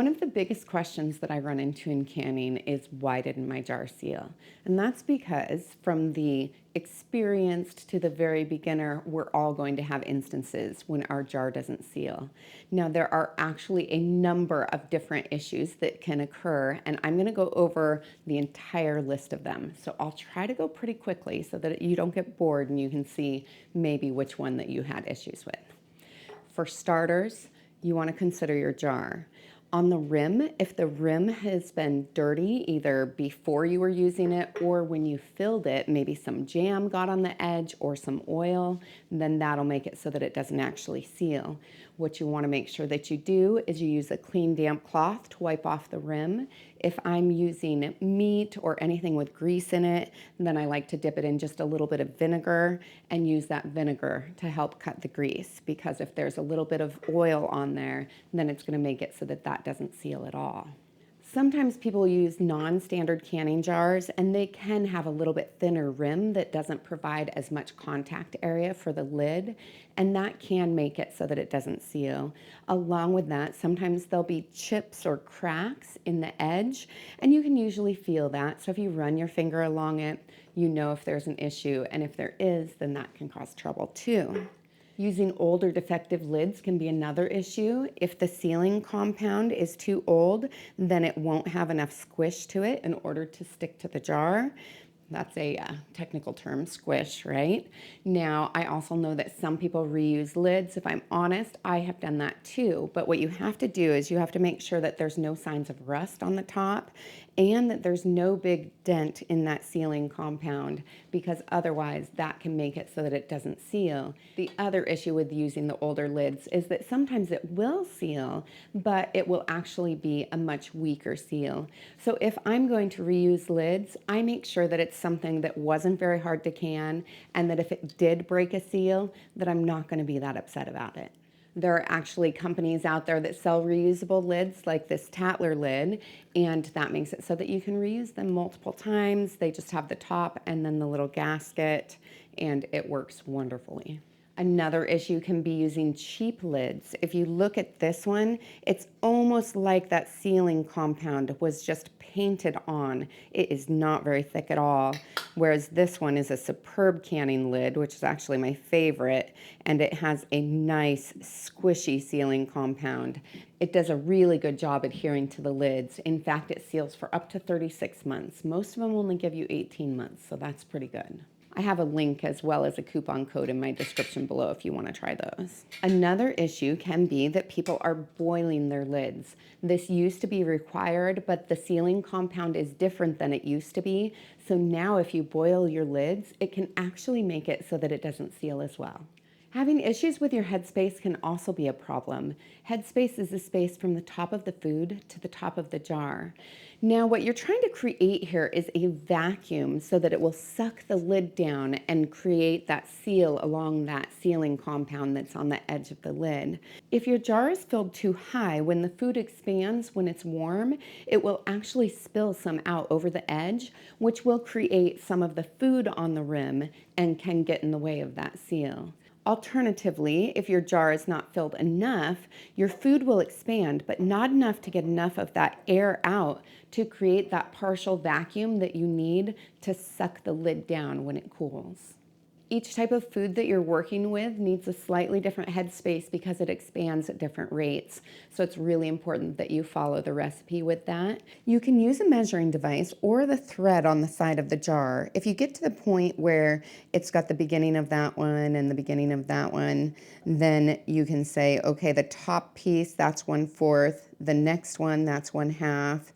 One of the biggest questions that I run into in canning is, why didn't my jar seal? And that's because from the experienced to the very beginner, we're all going to have instances when our jar doesn't seal. Now, there are actually a number of different issues that can occur, and I'm going to go over the entire list of them. So I'll try to go pretty quickly so that you don't get bored and you can see maybe which one that you had issues with. For starters, you want to consider your jar. On the rim, if the rim has been dirty, either before you were using it or when you filled it, maybe some jam got on the edge or some oil, then that'll make it so that it doesn't actually seal. What you want to make sure that you do is you use a clean, damp cloth to wipe off the rim. If I'm using meat or anything with grease in it, then I like to dip it in just a little bit of vinegar and use that vinegar to help cut the grease, because if there's a little bit of oil on there, then it's going to make it so that that doesn't seal at all. Sometimes people use non-standard canning jars and they can have a little bit thinner rim that doesn't provide as much contact area for the lid, and that can make it so that it doesn't seal. Along with that, sometimes there'll be chips or cracks in the edge, and you can usually feel that. So if you run your finger along it, you know if there's an issue, and if there is, then that can cause trouble too. Using old or defective lids can be another issue. If the sealing compound is too old, then it won't have enough squish to it in order to stick to the jar. That's a technical term, squish, right? Now, I also know that some people reuse lids. If I'm honest, I have done that too. But what you have to do is you have to make sure that there's no signs of rust on the top and that there's no big dent in that sealing compound, because otherwise that can make it so that it doesn't seal. The other issue with using the older lids is that sometimes it will seal, but it will actually be a much weaker seal. So if I'm going to reuse lids, I make sure that it's something that wasn't very hard to can, and that if it did break a seal, that I'm not going to be that upset about it. There are actually companies out there that sell reusable lids like this Tatler lid, and that makes it so that you can reuse them multiple times. They just have the top and then the little gasket, and it works wonderfully. Another issue can be using cheap lids. If you look at this one, it's almost like that sealing compound was just painted on. It is not very thick at all, whereas this one is a superb canning lid, which is actually my favorite, and it has a nice squishy sealing compound. It does a really good job adhering to the lids. In fact, it seals for up to 36 months. Most of them only give you 18 months, so that's pretty good. I have a link as well as a coupon code in my description below if you want to try those. Another issue can be that people are boiling their lids. This used to be required, but the sealing compound is different than it used to be. So now if you boil your lids, it can actually make it so that it doesn't seal as well. Having issues with your headspace can also be a problem. Headspace is the space from the top of the food to the top of the jar. Now, what you're trying to create here is a vacuum so that it will suck the lid down and create that seal along that sealing compound that's on the edge of the lid. If your jar is filled too high, when the food expands, when it's warm, it will actually spill some out over the edge, which will create some of the food on the rim and can get in the way of that seal. Alternatively, if your jar is not filled enough, your food will expand, but not enough to get enough of that air out to create that partial vacuum that you need to suck the lid down when it cools. Each type of food that you're working with needs a slightly different headspace because it expands at different rates. So it's really important that you follow the recipe with that. You can use a measuring device or the thread on the side of the jar. If you get to the point where it's got the beginning of that one and the beginning of that one, then you can say, okay, the top piece, that's 1/4. The next one, that's 1/2.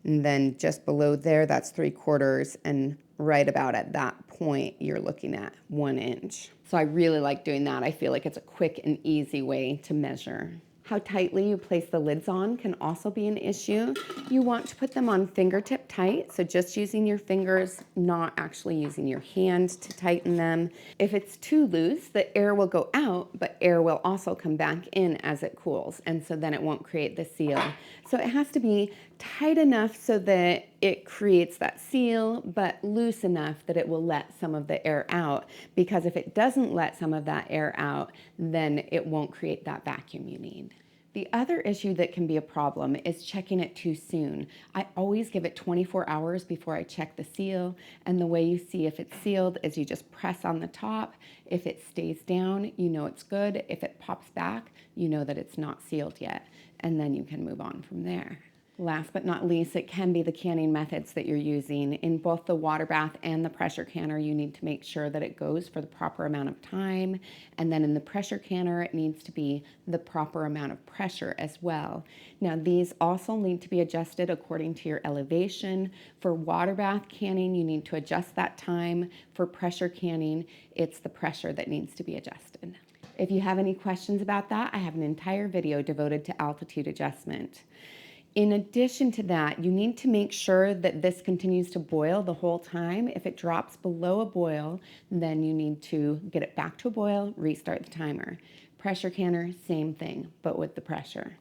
And then just below there, that's 3/4, and right about at that point, you're looking at 1 inch. So I really like doing that. I feel like it's a quick and easy way to measure. How tightly you place the lids on can also be an issue. You want to put them on fingertip tight, so just using your fingers, not actually using your hand to tighten them. If it's too loose, the air will go out, but air will also come back in as it cools, and so then it won't create the seal. So it has to be tight enough so that it creates that seal, but loose enough that it will let some of the air out, because if it doesn't let some of that air out, then it won't create that vacuum you need. The other issue that can be a problem is checking it too soon. I always give it 24 hours before I check the seal, and the way you see if it's sealed is you just press on the top. If it stays down, you know it's good. If it pops back, you know that it's not sealed yet, and then you can move on from there. Last but not least, it can be the canning methods that you're using. In both the water bath and the pressure canner, you need to make sure that it goes for the proper amount of time. And then in the pressure canner, it needs to be the proper amount of pressure as well. Now, these also need to be adjusted according to your elevation. For water bath canning, you need to adjust that time. For pressure canning, it's the pressure that needs to be adjusted. If you have any questions about that, I have an entire video devoted to altitude adjustment. In addition to that, you need to make sure that this continues to boil the whole time. If it drops below a boil, then you need to get it back to a boil, restart the timer. Pressure canner, same thing, but with the pressure.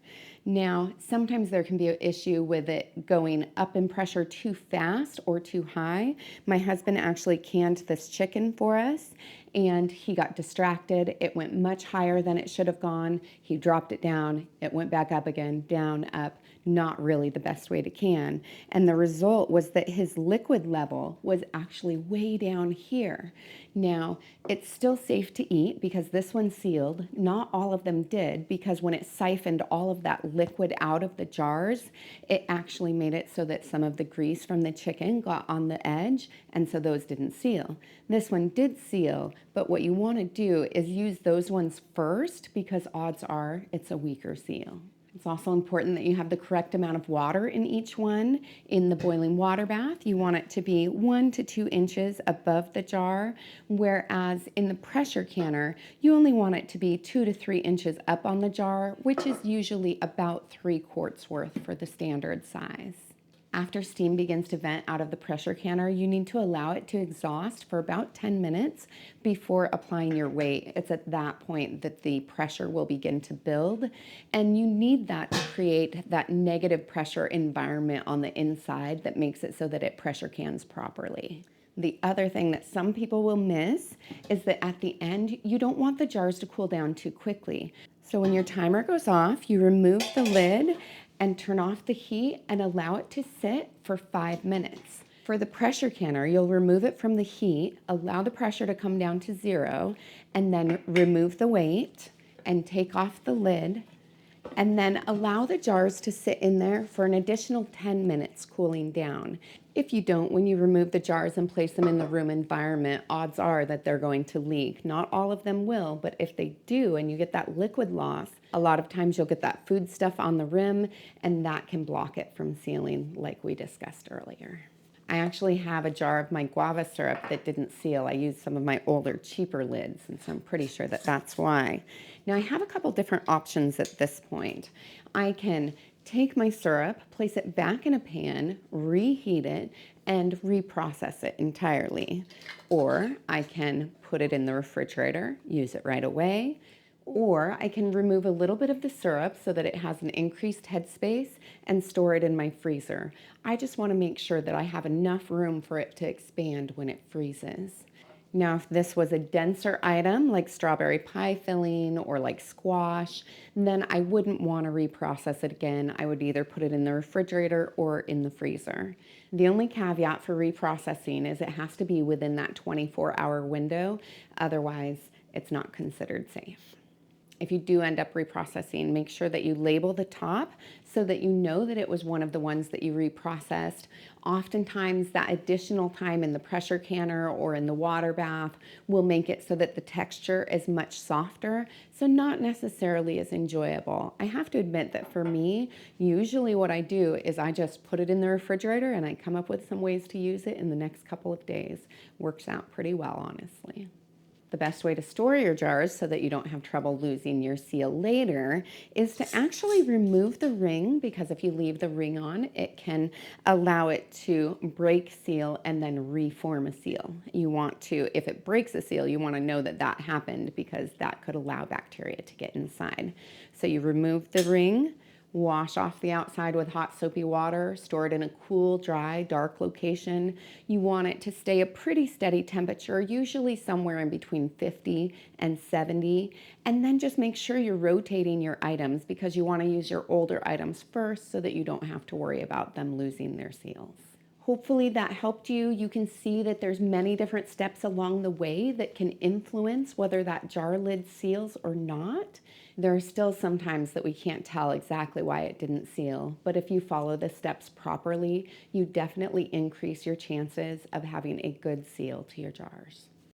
Now, sometimes there can be an issue with it going up in pressure too fast or too high. My husband actually canned this chicken for us, and he got distracted. It went much higher than it should have gone. He dropped it down. It went back up again, down, up. Not really the best way to can. And the result was that his liquid level was actually way down here. Now, it's still safe to eat because this one's sealed. Not all of them did, because when it siphoned all of that liquid out of the jars, it actually made it so that some of the grease from the chicken got on the edge, and so those didn't seal. This one did seal, but what you want to do is use those ones first, because odds are it's a weaker seal. It's also important that you have the correct amount of water in each one. In the boiling water bath, you want it to be 1 to 2 inches above the jar, whereas in the pressure canner, you only want it to be 2 to 3 inches up on the jar, which is usually about 3 quarts worth for the standard size. After steam begins to vent out of the pressure canner, you need to allow it to exhaust for about 10 minutes before applying your weight. It's at that point that the pressure will begin to build, and you need that to create that negative pressure environment on the inside that makes it so that it pressure cans properly. The other thing that some people will miss is that at the end, you don't want the jars to cool down too quickly. So when your timer goes off, you remove the lid and turn off the heat and allow it to sit for 5 minutes. For the pressure canner, you'll remove it from the heat, allow the pressure to come down to 0, and then remove the weight and take off the lid, and then allow the jars to sit in there for an additional 10 minutes cooling down. If you don't, when you remove the jars and place them in the room environment, odds are that they're going to leak. Not all of them will, but if they do and you get that liquid loss, a lot of times you'll get that food stuff on the rim, and that can block it from sealing like we discussed earlier. I actually have a jar of my guava syrup that didn't seal. I used some of my older, cheaper lids, and so I'm pretty sure that that's why. Now, I have a couple different options at this point. I can take my syrup, place it back in a pan, reheat it, and reprocess it entirely. Or I can put it in the refrigerator, use it right away. Or I can remove a little bit of the syrup so that it has an increased headspace and store it in my freezer. I just want to make sure that I have enough room for it to expand when it freezes. Now, if this was a denser item like strawberry pie filling or like squash, then I wouldn't want to reprocess it again. I would either put it in the refrigerator or in the freezer. The only caveat for reprocessing is it has to be within that 24-hour window. Otherwise, it's not considered safe. If you do end up reprocessing, make sure that you label the top so that you know that it was one of the ones that you reprocessed. Oftentimes, that additional time in the pressure canner or in the water bath will make it so that the texture is much softer, so not necessarily as enjoyable. I have to admit that for me, usually what I do is I just put it in the refrigerator and I come up with some ways to use it in the next couple of days. Works out pretty well, honestly. The best way to store your jars so that you don't have trouble losing your seal later is to actually remove the ring, because if you leave the ring on, it can allow it to break seal and then reform a seal. You want to, if it breaks a seal, you want to know that that happened, because that could allow bacteria to get inside. So you remove the ring, Wash off the outside with hot soapy water, store it in a cool, dry, dark location. You want it to stay a pretty steady temperature, usually somewhere in between 50 and 70. And then just make sure you're rotating your items because you want to use your older items first so that you don't have to worry about them losing their seals. Hopefully that helped you. You can see that there's many different steps along the way that can influence whether that jar lid seals or not. There are still some times that we can't tell exactly why it didn't seal, but if you follow the steps properly, you definitely increase your chances of having a good seal to your jars.